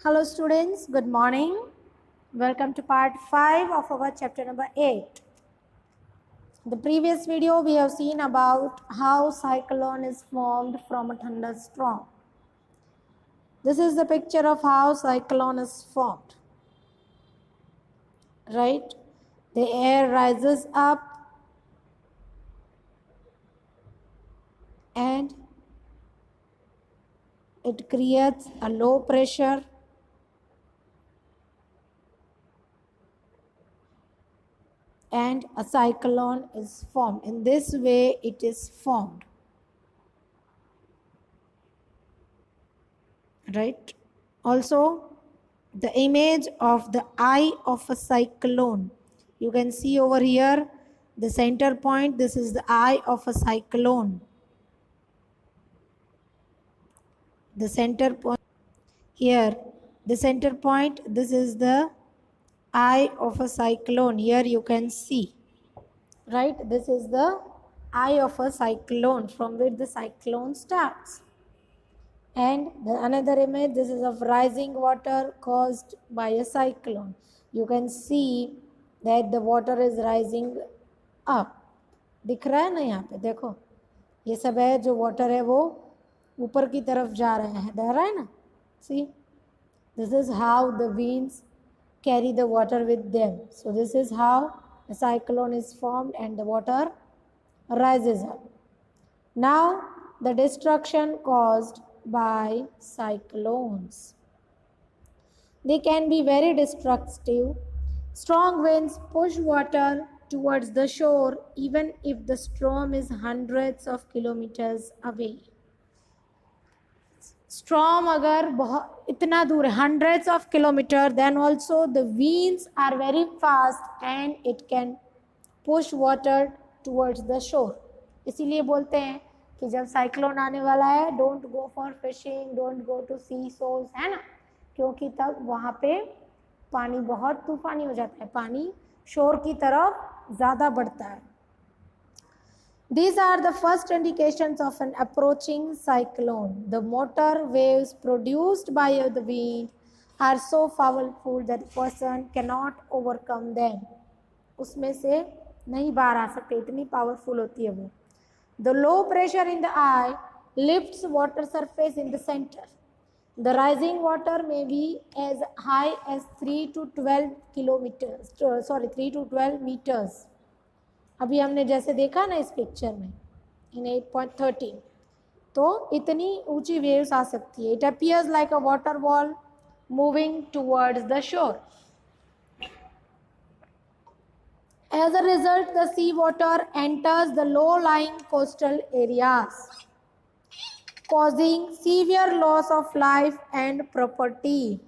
Hello students, good morning. Welcome to part 5 of our chapter number 8. The previous video we have seen about how cyclone is formed from a thunderstorm. This is the picture of how cyclone is formed. Right? The air rises up and it creates a low pressure and a cyclone is formed. In this way it is formed. Right? Also, the image of the eye of a cyclone. You can see over here the center point. This is the eye of a cyclone. The center point here, the center point, this is the eye of a cyclone. Here you can see, right? This is the eye of a cyclone from where the cyclone starts. And another image, this is of rising water caused by a cyclone. You can see that the water is rising up. दिख रहा है ना यहाँ पे, देखो ये सब है जो वाटर है वो ऊपर की तरफ जा रहे हैं, दिख रहा है ना. See, this is how the winds carry the water with them. So this is how a cyclone is formed and the water rises up. Now the destruction caused by cyclones. They can be very destructive. Strong winds push water towards the shore even if the storm is hundreds of kilometers away. Storm agar itna dur hai, hundreds of kilometers, then also the winds are very fast and it can push water towards the shore. इसीलिए बोलते हैं कि जब cyclone आने वाला है, don't go for fishing, don't go to sea shores, है ना, क्योंकि तब वहाँ पे पानी बहुत तूफानी हो जाता है, पानी शोर की तरफ ज़्यादा बढ़ता है. These are the first indications of an approaching cyclone. The motor waves produced by the wind are so powerful that a person cannot overcome them. उसमें से नहीं बाहर आ सकते, इतनी पावरफुल होती है वो. The low pressure in the eye lifts water surface in the center. The rising water may be as high as 3 to 12 meters. अभी हमने जैसे देखा ना इस पिक्चर में in 8.13, तो इतनी ऊंची वेव्स आ सकती है. It appears like a water wall moving towards the shore. As a result, the sea water enters the low-lying coastal areas, causing severe loss of life and property.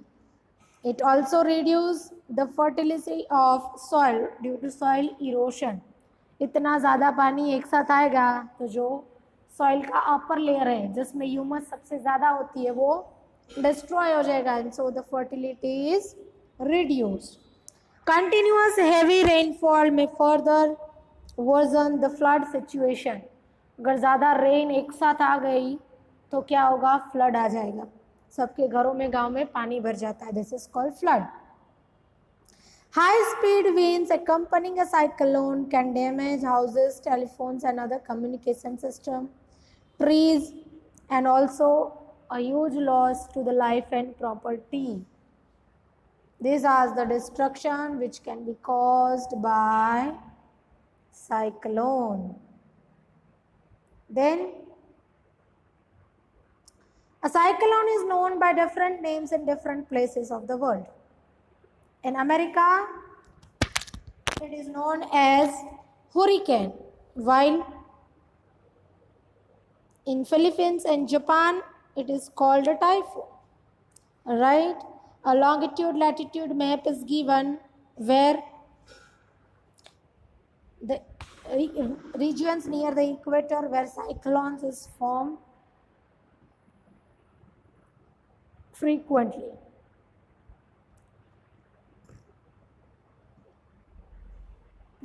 It also reduces the fertility of soil due to soil erosion. इतना ज़्यादा पानी एक साथ आएगा तो जो soil का upper layer है जिसमें ह्यूमस सबसे ज़्यादा होती है वो डिस्ट्रॉय हो जाएगा, and so the fertility is reduced. Continuous heavy rainfall may further worsen the flood situation. अगर ज़्यादा रेन एक साथ आ गई तो क्या होगा, फ्लड आ जाएगा, सबके घरों में गांव में पानी भर जाता है. This is called flood. High speed winds accompanying a cyclone can damage houses, telephones and other communication system, trees, and also a huge loss to the life and property. These are the destruction which can be caused by cyclone. Then a cyclone is known by different names in different places of the world. In America, it is known as hurricane, while in Philippines and Japan, it is called a typhoon. Right? A longitude-latitude map is given where the regions near the equator where cyclones is formed frequently.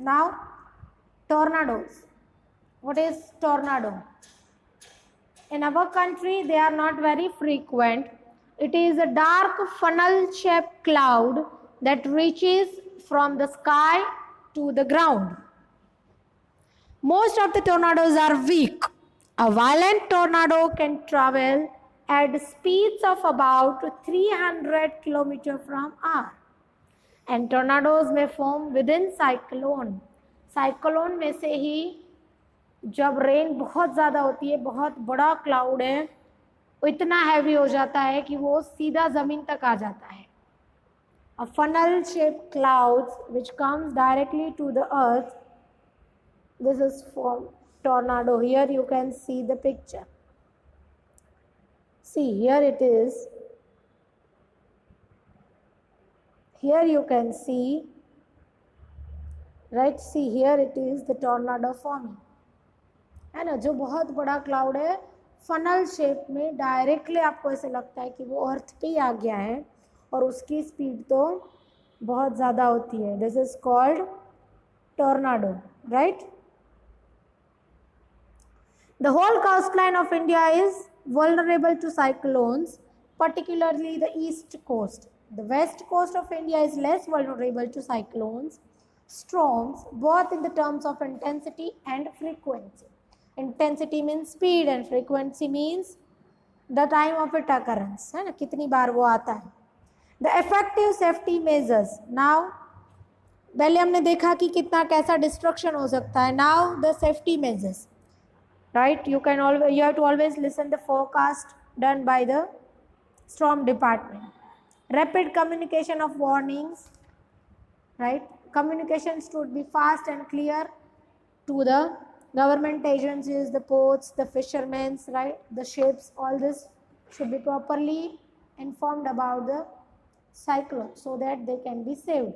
Now, tornadoes. What is tornado? In our country, they are not very frequent. It is a dark funnel-shaped cloud that reaches from the sky to the ground. Most of the tornadoes are weak. A violent tornado can travel at speeds of about 300 km from hour. And tornadoes may form within cyclone. Cyclone में से ही जब rain बहुत ज़्यादा होती है, बहुत बड़ा cloud है, वो इतना हैवी हो जाता है कि वो सीधा ज़मीन तक आ जाता है. A funnel shaped clouds which comes directly to the earth. This is for tornado. Here you can see the picture. See, here it is. Here you can see, right? See, here it is the tornado forming. है ना, जो बहुत बड़ा cloud है, funnel shape में directly आपको ऐसे लगता है कि वो अर्थ पे ही आ गया है और उसकी स्पीड तो बहुत ज़्यादा होती है. This is called tornado, right? The whole coastline of India is vulnerable to cyclones, particularly the east coast. The west coast of India is less vulnerable to cyclones, storms, both in the terms of intensity and frequency. Intensity means speed and frequency means the time of its occurrence, है ना, कितनी बार वो आता है. The effective safety measures. Now, पहले हमने देखा कि कितना कैसा डिस्ट्रक्शन हो सकता है. Now the safety measures. Right, you have to always listen the forecast done by the storm department. Rapid communication of warnings, right? Communications should be fast and clear to the government agencies, the ports, the fishermen, right? The ships, all this should be properly informed about the cyclone so that they can be saved.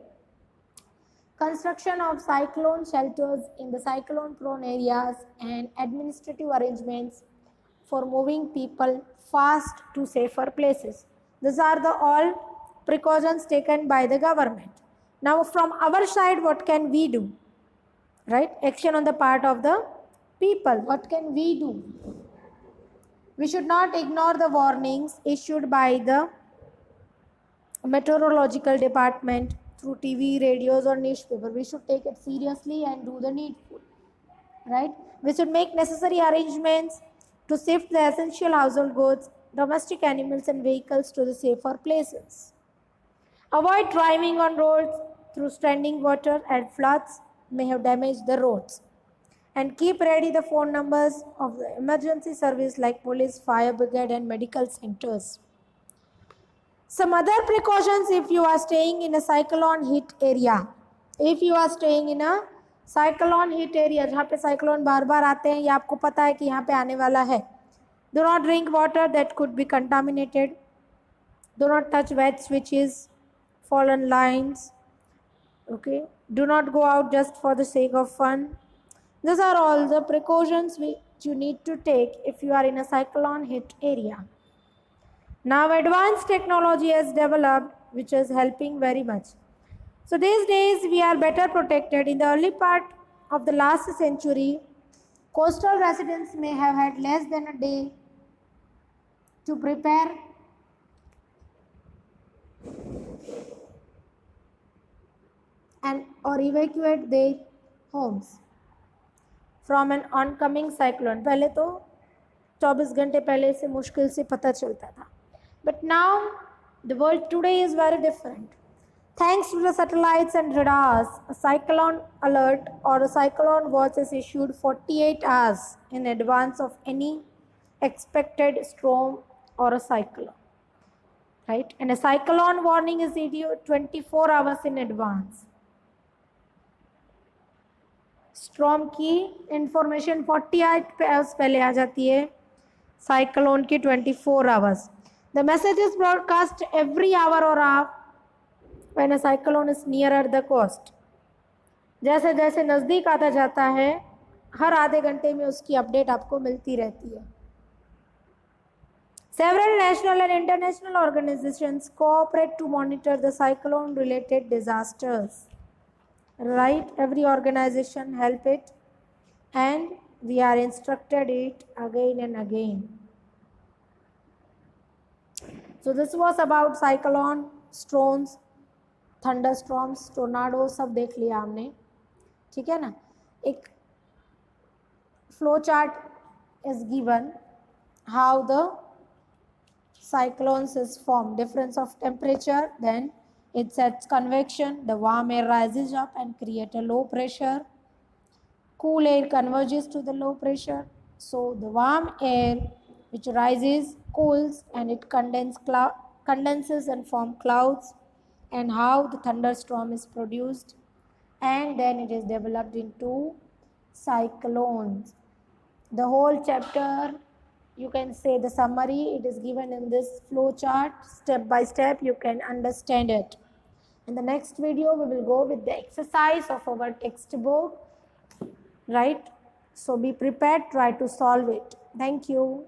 Construction of cyclone shelters in the cyclone prone areas and administrative arrangements for moving people fast to safer places. These are the all precautions taken by the government. Now from our side, what can we do? Right? Action on the part of the people. What can we do? We should not ignore the warnings issued by the meteorological department through TV, radios or newspaper. We should take it seriously and do the needful, right? We should make necessary arrangements to shift the essential household goods, domestic animals and vehicles to the safer places. Avoid driving on roads through standing water and floods may have damaged the roads. And keep ready the phone numbers of the emergency service like police, fire brigade and medical centers. Some other precautions if you are staying in a cyclone hit area. If you are staying in a cyclone hit area, जहाँ पे cyclone बार बार आते हैं, या आपको पता है कि यहाँ पे आने वाला है. Do not drink water that could be contaminated. Do not touch wet switches, fallen lines. Okay. Do not go out just for the sake of fun. These are all the precautions which you need to take if you are in a cyclone hit area. Now advanced technology has developed which is helping very much. So these days we are better protected. In the early part of the last century, coastal residents may have had less than a day to prepare and or evacuate their homes from an oncoming cyclone. पहले तो 24 घंटे पहले से मुश्किल से पता चलता था. But now the world today is very different. Thanks to the satellites and radars, a cyclone alert or a cyclone watch is issued 48 hours in advance of any expected storm or a cyclone. Right? And a cyclone warning is issued 24 hours in advance. Storm की information 48 hours पहले आ जाती है, cyclone की 24 hours. The message is broadcast every hour or half when a cyclone is nearer the coast. जैसे जैसे नज़दीक आता जाता है, हर आधे घंटे में उसकी अपडेट आपको मिलती रहती है. Several national and international organizations cooperate to monitor the cyclone-related disasters. Right? Every organization help it, and we are instructed it again and again. So this was about cyclone, storms, thunderstorms, tornadoes, सब देख लिया हमने, ठीक है ना. एक flow chart is given how the cyclones is formed. Difference of temperature, then it sets convection, the warm air rises up and create a low pressure. Cool air converges to the low pressure. So the warm air which rises cools and it condenses and form clouds, and how the thunderstorm is produced, and then it is developed into cyclones. The whole chapter, you can say the summary, it is given in this flow chart. Step by step you can understand it. In the next video we will go with the exercise of our textbook, right? So be prepared, try to solve it. Thank you.